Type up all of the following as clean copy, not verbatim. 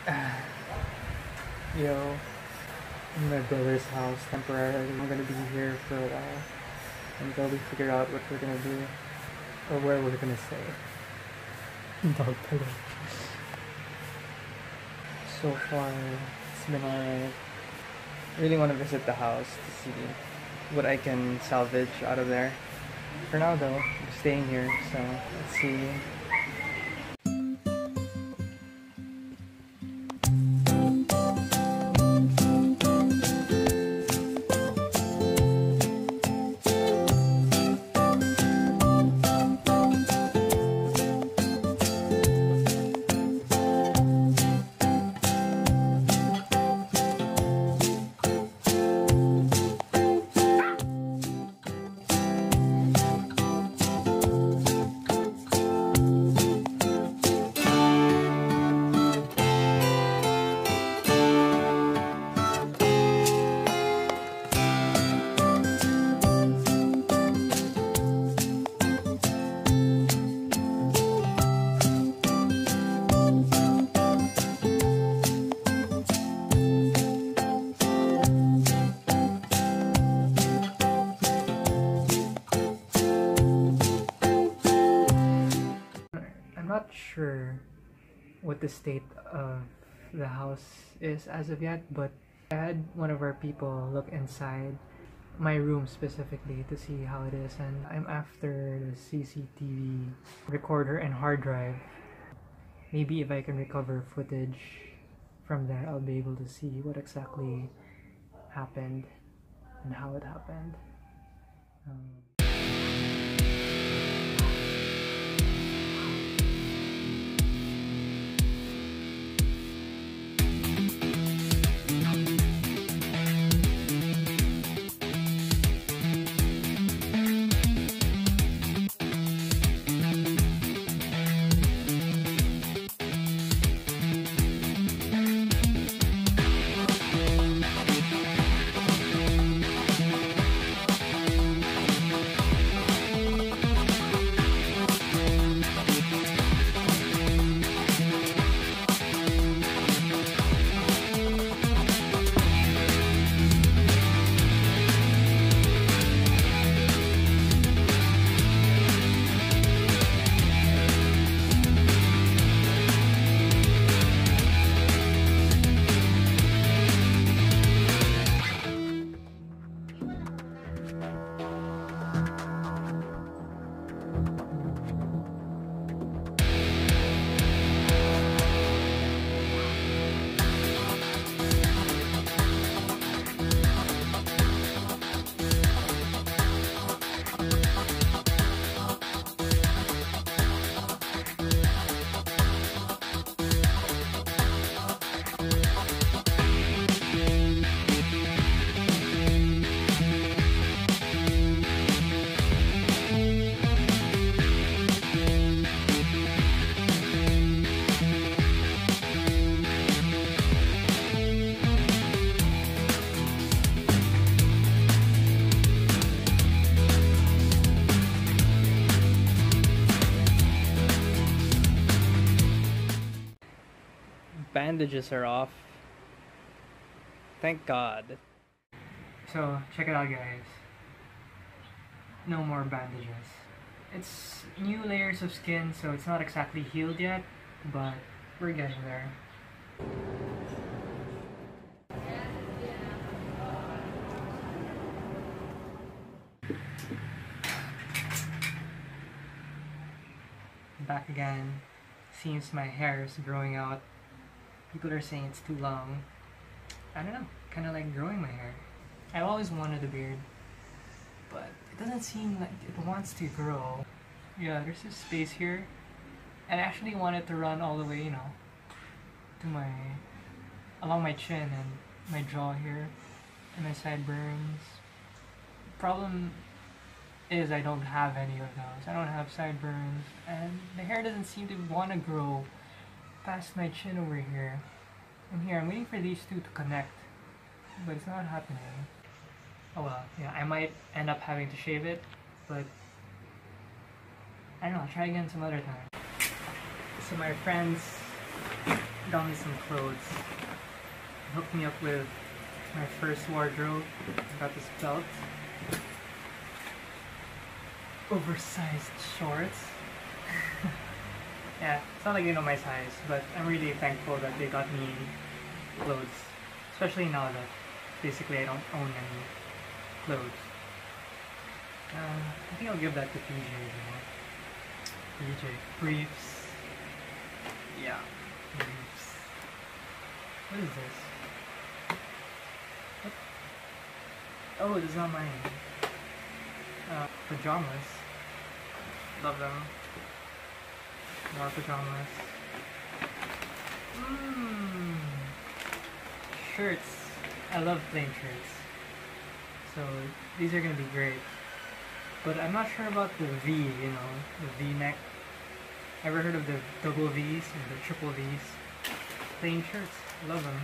Yo, in my brother's house temporarily. I'm gonna be here for a while until we figure out what we're gonna do or where we're gonna stay. Dog pillow. So far, it's been alright. I really want to visit the house to see what I can salvage out of there. For now though, I'm staying here, so let's see. Not sure what the state of the house is as of yet, but I had one of our people look inside my room specifically to see how it is, and I'm after the CCTV recorder and hard drive. Maybe if I can recover footage from there, I'll be able to see what exactly happened and how it happened. Bandages are off. Thank God. So, check it out guys. No more bandages. It's new layers of skin, so it's not exactly healed yet, but we're getting there. Back again. Seems my hair is growing out. People are saying it's too long. I don't know, kind of like growing my hair. I always wanted a beard, but it doesn't seem like it wants to grow. Yeah, there's this space here, and I actually want it to run all the way, you know, to along my chin and my jaw here, and my sideburns. Problem is I don't have any of those. I don't have sideburns, and the hair doesn't seem to want to grow past my chin over here. And here, I'm waiting for these two to connect, but it's not happening. Oh well, yeah, I might end up having to shave it, but I don't know, I'll try again some other time. So my friends got me some clothes. Hooked me up with my first wardrobe. I got this belt. Oversized shorts. Yeah, it's not like they know my size, but I'm really thankful that they got me clothes. Especially now that basically I don't own any clothes. I think I'll give that to PJ, you know. PJ. Briefs. Yeah, briefs. What is this? What? Oh, this is not mine. Pajamas. Love them. More pajamas. Shirts. I love plain shirts. So these are gonna be great. But I'm not sure about the V, you know, the V-neck. Ever heard of the double V's or the triple V's? Plain shirts. Love them.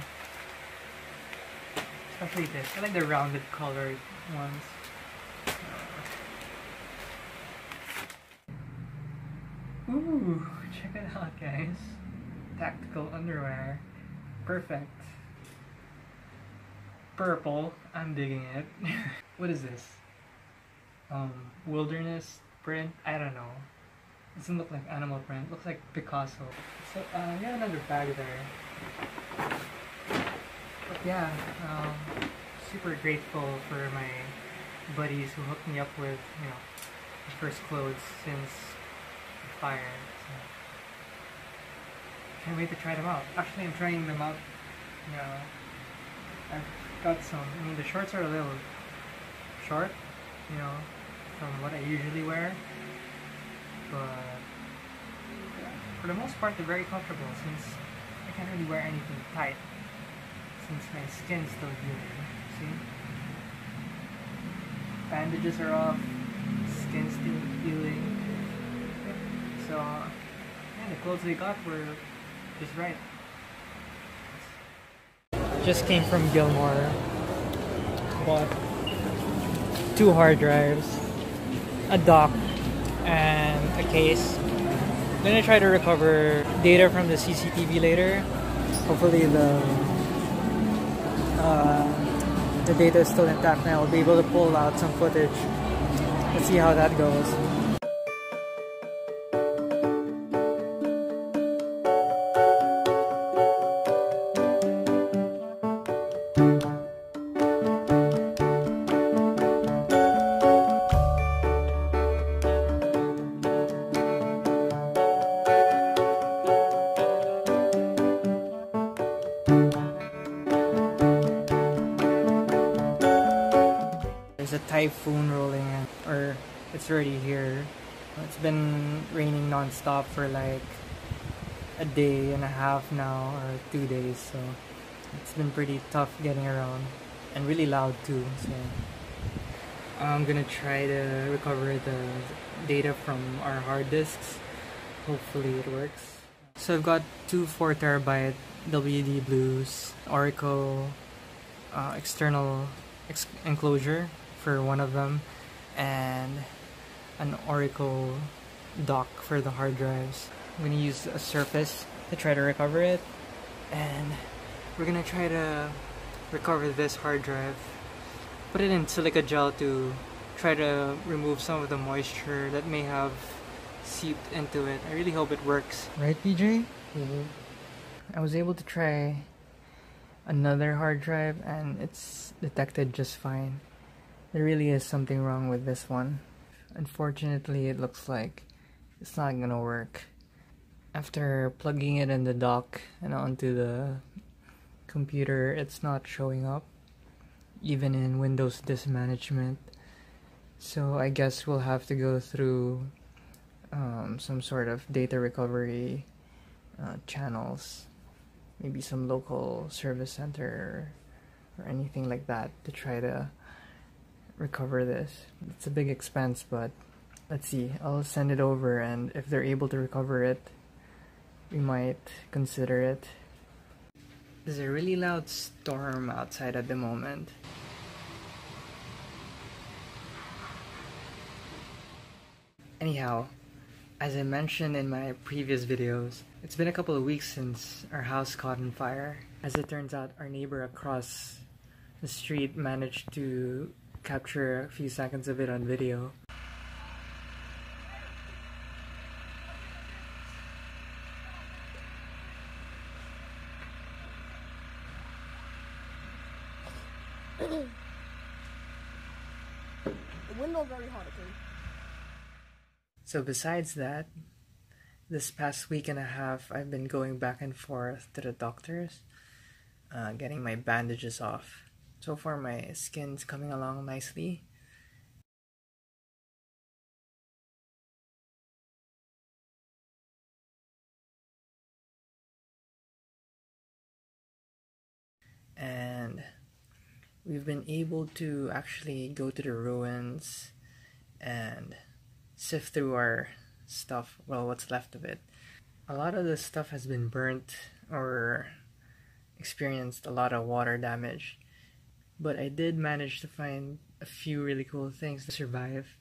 Especially this. I like the rounded colored ones. Ooh, check it out, guys. Tactical underwear. Perfect. Purple. I'm digging it. What is this? Wilderness print? I don't know. It doesn't look like animal print. It looks like Picasso. So, we have another bag there. But yeah, super grateful for my buddies who hooked me up with, you know, the first clothes since the fire. So, can't wait to try them out. Actually, I'm trying them out. You know, I've got some. I mean, the shorts are a little short, you know, from what I usually wear. But for the most part, they're very comfortable since I can't really wear anything tight since my skin's still healing. See? Bandages are off, skin's still healing. So, yeah, the clothes they got were just right. Just came from Gilmore. Bought 2 hard drives, a dock, and a case. I'm gonna try to recover data from the CCTV later. Hopefully the data is still intact and I'll be able to pull out some footage. Let's see how that goes. There's a typhoon rolling in, or it's already here. It's been raining non-stop for like a day and a half now, or 2 days, so it's been pretty tough getting around and really loud too. So I'm gonna try to recover the data from our hard disks. Hopefully it works. So I've got 2 4TB WD Blues, Oracle external enclosure for one of them, and an Oracle dock for the hard drives. I'm gonna use a Surface to try to recover it, and we're gonna try to recover this hard drive, put it in silica gel to try to remove some of the moisture that may have seeped into it. I really hope it works. Right, PJ? Mm-hmm. I was able to try another hard drive and it's detected just fine. There really is something wrong with this one. Unfortunately, it looks like it's not gonna work. After plugging it in the dock and onto the computer, it's not showing up, even in Windows Disk Management. So I guess we'll have to go through some sort of data recovery channels, maybe some local service center or anything like that to try to recover this. It's a big expense, but let's see. I'll send it over, and if they're able to recover it, we might consider it. There's a really loud storm outside at the moment. Anyhow, As I mentioned in my previous videos, it's been a couple of weeks since our house caught on fire. As it turns out, our neighbor across the street managed to capture a few seconds of it on video. The window very hot, okay? So besides that, this past week and a half, I've been going back and forth to the doctors, getting my bandages off. So far, my skin's coming along nicely. And we've been able to actually go to the ruins and sift through our stuff, well, what's left of it. A lot of the stuff has been burnt or experienced a lot of water damage, but I did manage to find a few really cool things to survive.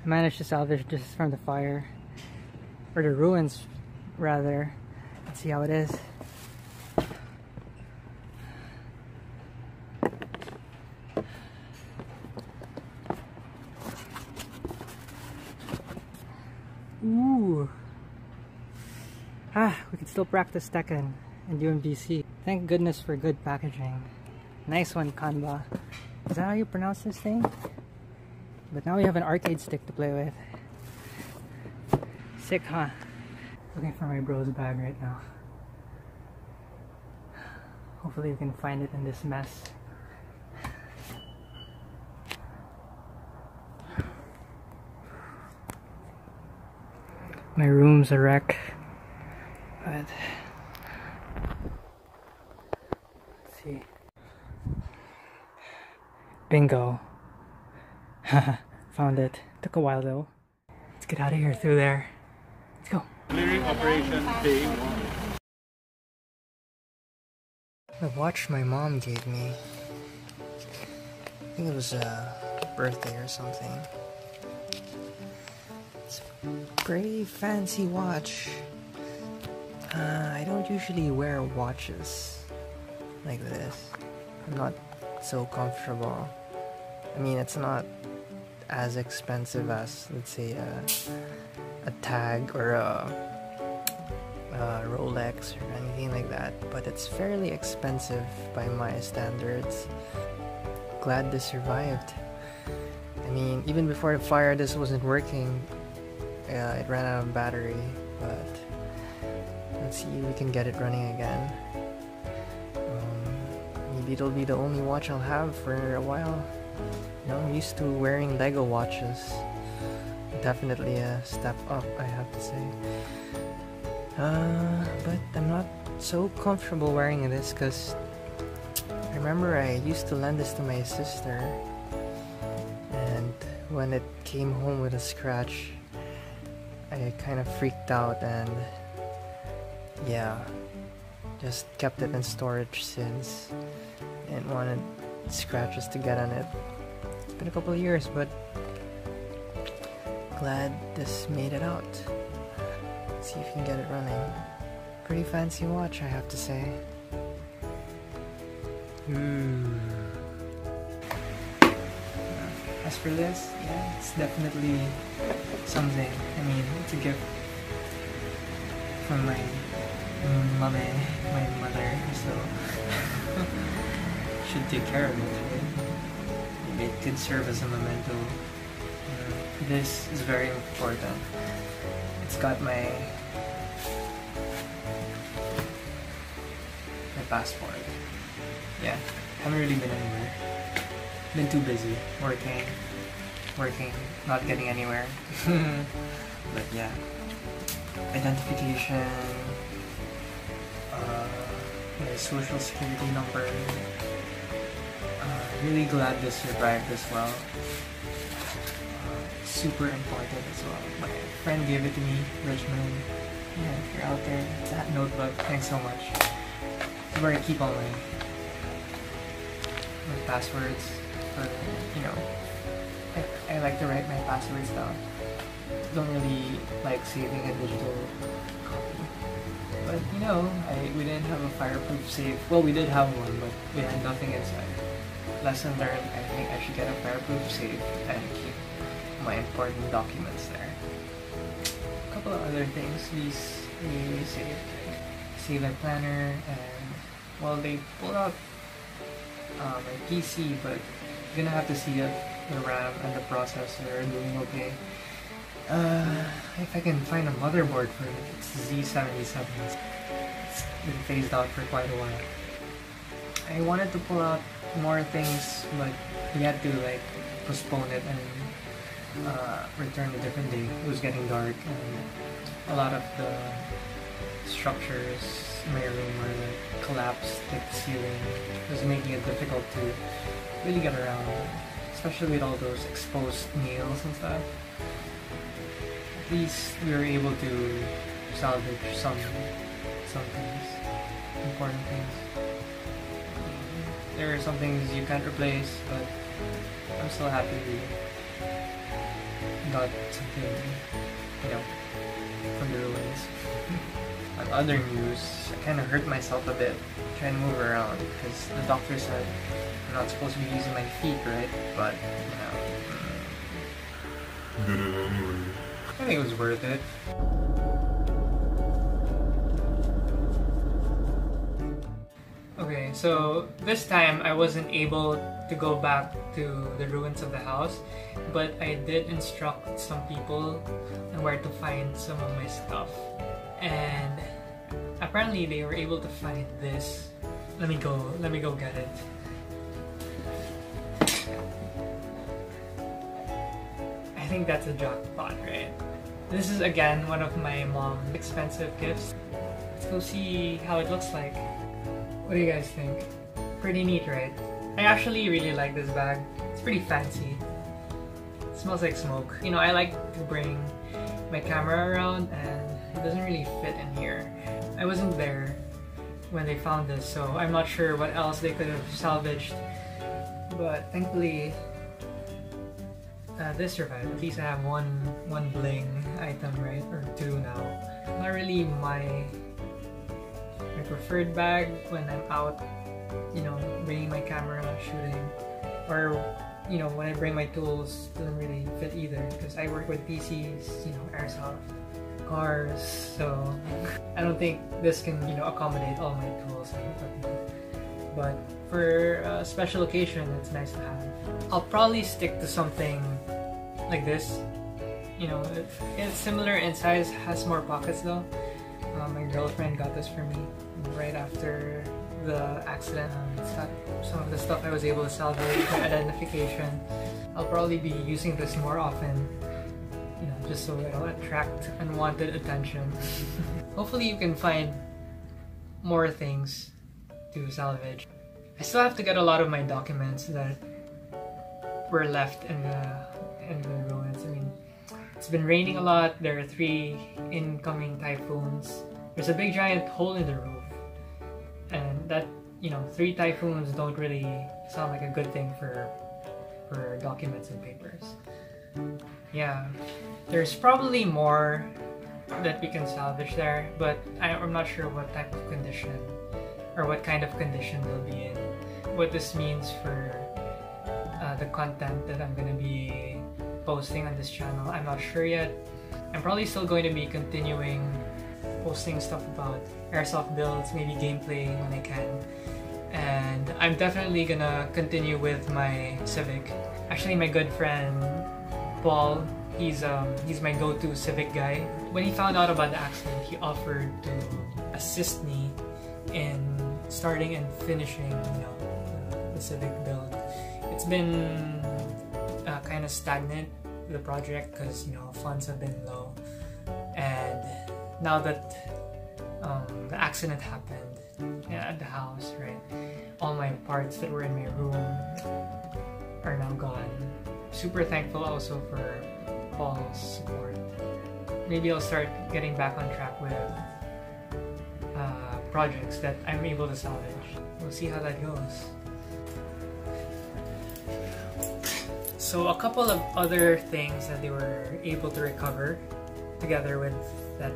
Managed to salvage this from the fire, or the ruins rather. Let's see how it is. Ooh. We can still practice Tekken and UMBC. Thank goodness for good packaging. Nice one, Conde. Is that how you pronounce this thing? But now we have an arcade stick to play with. Sick, huh? Looking for my bro's bag right now. Hopefully we can find it in this mess. My room's a wreck, but let's see. Bingo. Found it. Took a while though. Let's get out of here through there. Let's go. Clearing operation day 1. The watch my mom gave me. I think it was a birthday or something. It's a pretty fancy watch. I don't usually wear watches like this. I'm not so comfortable. I mean, it's not as expensive as, let's say, a tag or a Rolex or anything like that, but it's fairly expensive by my standards. Glad this survived. I mean, even before the fire, this wasn't working. It ran out of battery, but let's see if we can get it running again. Maybe it'll be the only watch I'll have for a while. You know, I'm used to wearing Lego watches. Definitely a step up, I have to say. But I'm not so comfortable wearing this because I remember I used to lend this to my sister, and when it came home with a scratch, I kind of freaked out and yeah, just kept it in storage since. Didn't want scratches to get on it. It's been a couple of years, but glad this made it out. Let's see if you can get it running. Pretty fancy watch, I have to say. As for this, yeah, it's definitely something. I mean, it's a gift from my mother, so should take care of it. Maybe it could serve as a memento. This is very important. It's got my passport. Yeah, haven't really been anywhere. Been too busy working, not getting anywhere. But yeah, identification, my social security number. Really glad this survived as well. Super important as well. My friend gave it to me, Richmond. Yeah, if you're out there, that notebook, thanks so much. It's where I keep all my passwords. But, you know, I like to write my passwords down. Don't really like saving a digital copy. But you know, we didn't have a fireproof safe. Well, we did have one, but we had nothing inside. Lesson learned, I think I should get a fireproof safe and keep my important documents there. A couple of other things we saved. Save my planner, and well, they pulled out my PC, but you're gonna have to see if the RAM and the processor are doing okay. If I can find a motherboard for it, it's Z77. It's been phased out for quite a while. I wanted to pull out more things, but we had to like postpone it and return a different day. It was getting dark, and a lot of the structures in my room were like collapsed, like the ceiling. It was making it difficult to really get around, especially with all those exposed nails and stuff. At least we were able to salvage some things, important things. There are some things you can't replace, but I'm still happy we got something, you know, from the ruins. On other news, I kind of hurt myself a bit trying to move around because the doctor said I'm not supposed to be using my feet, right? But, you know, Did it anyway. I think it was worth it. Okay, so this time I wasn't able to go back to the ruins of the house, but I did instruct some people on where to find some of my stuff. And apparently they were able to find this. Let me go get it. I think that's a jackpot, right? This is again one of my mom's expensive gifts. Let's go see how it looks like. What do you guys think? Pretty neat, right? I actually really like this bag. It's pretty fancy. It smells like smoke. You know, I like to bring my camera around and it doesn't really fit in here. I wasn't there when they found this, so I'm not sure what else they could have salvaged. But thankfully, this survived. At least I have one bling item, right? Or two now. Not really my preferred bag when I'm out, you know, bringing my camera, shooting, or you know, when I bring my tools, doesn't really fit either because I work with PCs, you know, airsoft, cars, so I don't think this can, you know, accommodate all my tools and equipment. but for a special occasion, it's nice to have. I'll probably stick to something like this. You know, it's similar in size, has more pockets though. My girlfriend got this for me right after the accident. It's got some of the stuff I was able to salvage for identification. I'll probably be using this more often, you know, just so it'll attract unwanted attention. Hopefully you can find more things to salvage. I still have to get a lot of my documents that were left in the ruins. I mean, it's been raining a lot. There are 3 incoming typhoons. There's a big giant hole in the roof, and that, you know, 3 typhoons don't really sound like a good thing for documents and papers. Yeah, there's probably more that we can salvage there, but I'm not sure what type of condition or what kind of condition they'll be in. What this means for the content that I'm gonna be posting on this channel, I'm not sure yet. I'm probably still going to be continuing posting stuff about airsoft builds, maybe gameplay when I can. And I'm definitely gonna continue with my civic. Actually, my good friend Paul, he's my go-to civic guy. When he found out about the accident, he offered to assist me in starting and finishing, you know, the civic build. It's been kind of stagnant, the project, because, you know, funds have been low. And now that the accident happened at the house, right, all my parts that were in my room are now gone. Super thankful also for Paul's support. Maybe I'll start getting back on track with projects that I'm able to salvage. We'll see how that goes. So a couple of other things that they were able to recover together with that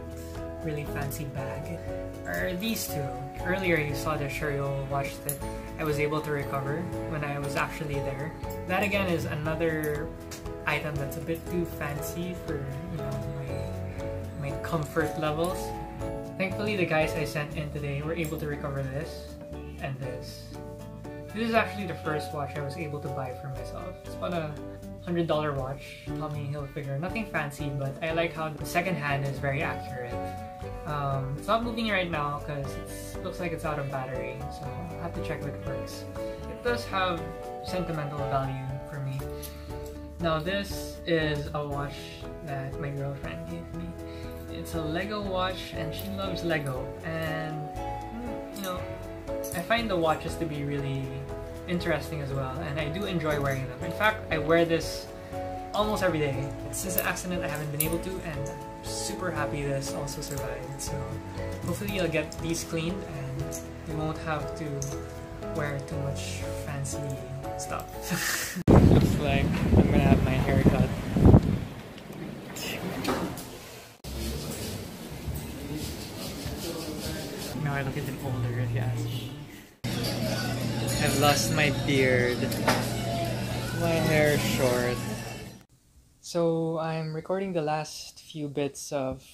really fancy bag are these 2. Earlier you saw the Cherio watch that I was able to recover when I was actually there. That again is another item that's a bit too fancy for, you know, my comfort levels. Thankfully the guys I sent in today were able to recover this and this. This is actually the first watch I was able to buy for myself. It's about a $100 watch, Tommy Hilfiger. Nothing fancy, but I like how the second hand is very accurate. It's not moving right now because it looks like it's out of battery, so I'll have to check if it works. It does have sentimental value for me. Now this is a watch that my girlfriend gave me. It's a Lego watch and she loves Lego, and you know, I find the watches to be really interesting as well, and I do enjoy wearing them. In fact, I wear this almost every day. Since the accident, I haven't been able to, and I'm super happy this also survived. So hopefully I'll get these cleaned and we won't have to wear too much fancy stuff. Looks like I'm gonna have my hair cut. Now I look at them older, if you ask me. I've lost my beard. My hair is short. So I'm recording the last few bits of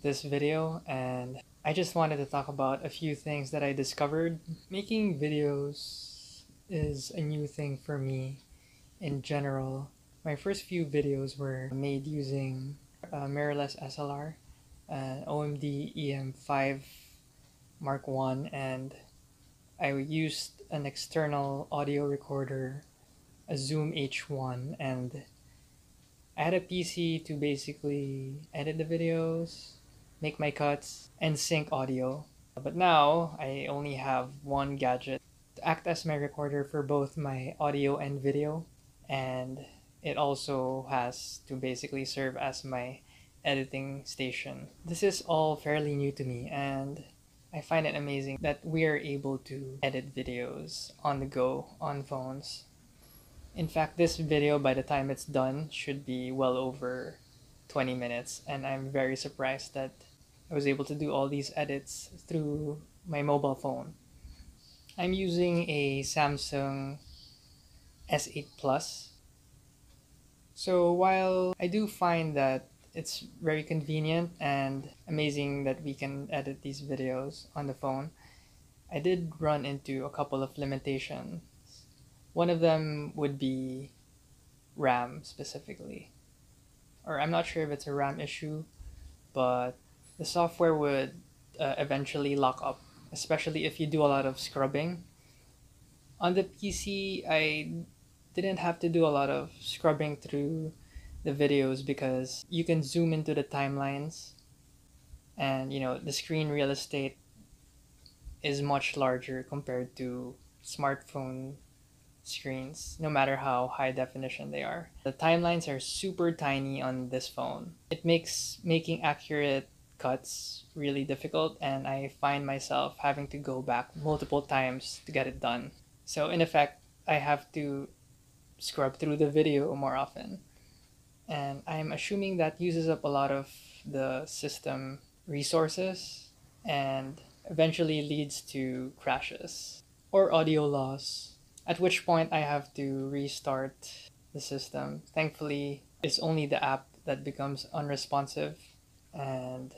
this video, and I just wanted to talk about a few things that I discovered. Making videos is a new thing for me in general. My first few videos were made using a mirrorless SLR, an OMD EM5 Mark I, and I used an external audio recorder, a Zoom H1, and I had a PC to basically edit the videos, make my cuts, and sync audio. But now I only have one gadget to act as my recorder for both my audio and video, and it also has to basically serve as my editing station. This is all fairly new to me, and I find it amazing that we are able to edit videos on the go on phones. In fact, this video, by the time it's done, should be well over 20 minutes, and I'm very surprised that I was able to do all these edits through my mobile phone. I'm using a Samsung S8 Plus. So while I do find that it's very convenient and amazing that we can edit these videos on the phone, I did run into a couple of limitations. One of them would be RAM specifically. Or I'm not sure if it's a RAM issue, but the software would eventually lock up, especially if you do a lot of scrubbing. On the PC, I didn't have to do a lot of scrubbing through the videos because you can zoom into the timelines, and the screen real estate is much larger compared to smartphone screens, no matter how high definition they are. The timelines are super tiny on this phone. It makes making accurate cuts really difficult, and I find myself having to go back multiple times to get it done. So in effect, I have to scrub through the video more often. And I'm assuming that uses up a lot of the system resources and eventually leads to crashes or audio loss, at which point I have to restart the system. Thankfully, it's only the app that becomes unresponsive, and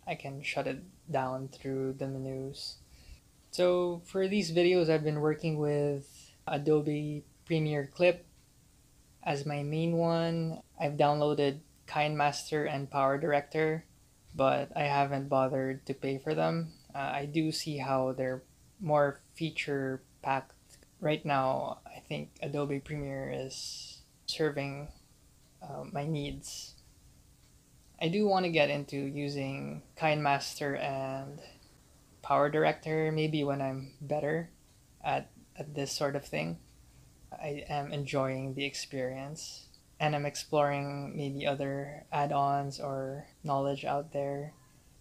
I can shut it down through the menus. So for these videos, I've been working with Adobe Premiere Clip as my main one. I've downloaded KineMaster and Power Director, but I haven't bothered to pay for them. I do see how they're more feature packed. Right now, I think Adobe Premiere is serving my needs. I do want to get into using KineMaster and Power Director maybe when I'm better at this sort of thing. I am enjoying the experience, and I'm exploring maybe other add-ons or knowledge out there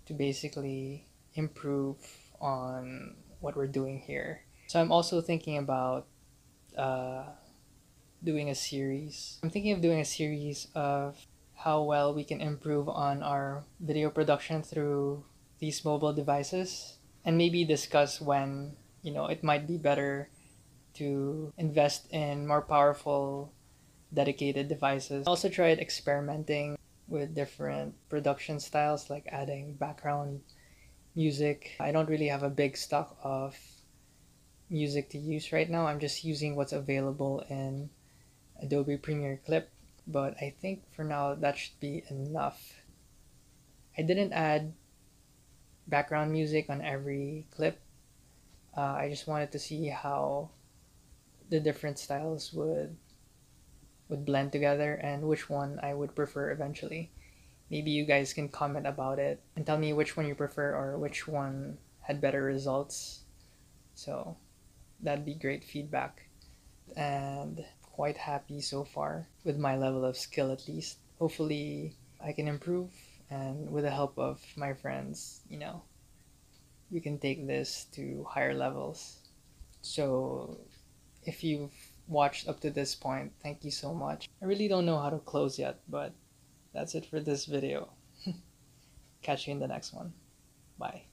to basically improve on what we're doing here. So I'm also thinking about doing a series. I'm thinking of doing a series of how well we can improve on our video production through these mobile devices, and maybe discuss when it might be better to invest in more powerful dedicated devices. I also tried experimenting with different production styles, like adding background music. I don't really have a big stock of music to use right now. I'm just using what's available in Adobe Premiere Clip, but I think for now that should be enough. I didn't add background music on every clip. I just wanted to see how the different styles would blend together and which one I would prefer eventually. Maybe you guys can comment about it and tell me which one you prefer or which one had better results. So that'd be great feedback. And quite happy so far with my level of skill, at least. Hopefully I can improve, and with the help of my friends, we can take this to higher levels. So if you've watched up to this point, thank you so much. I really don't know how to close yet, but that's it for this video. Catch you in the next one. Bye.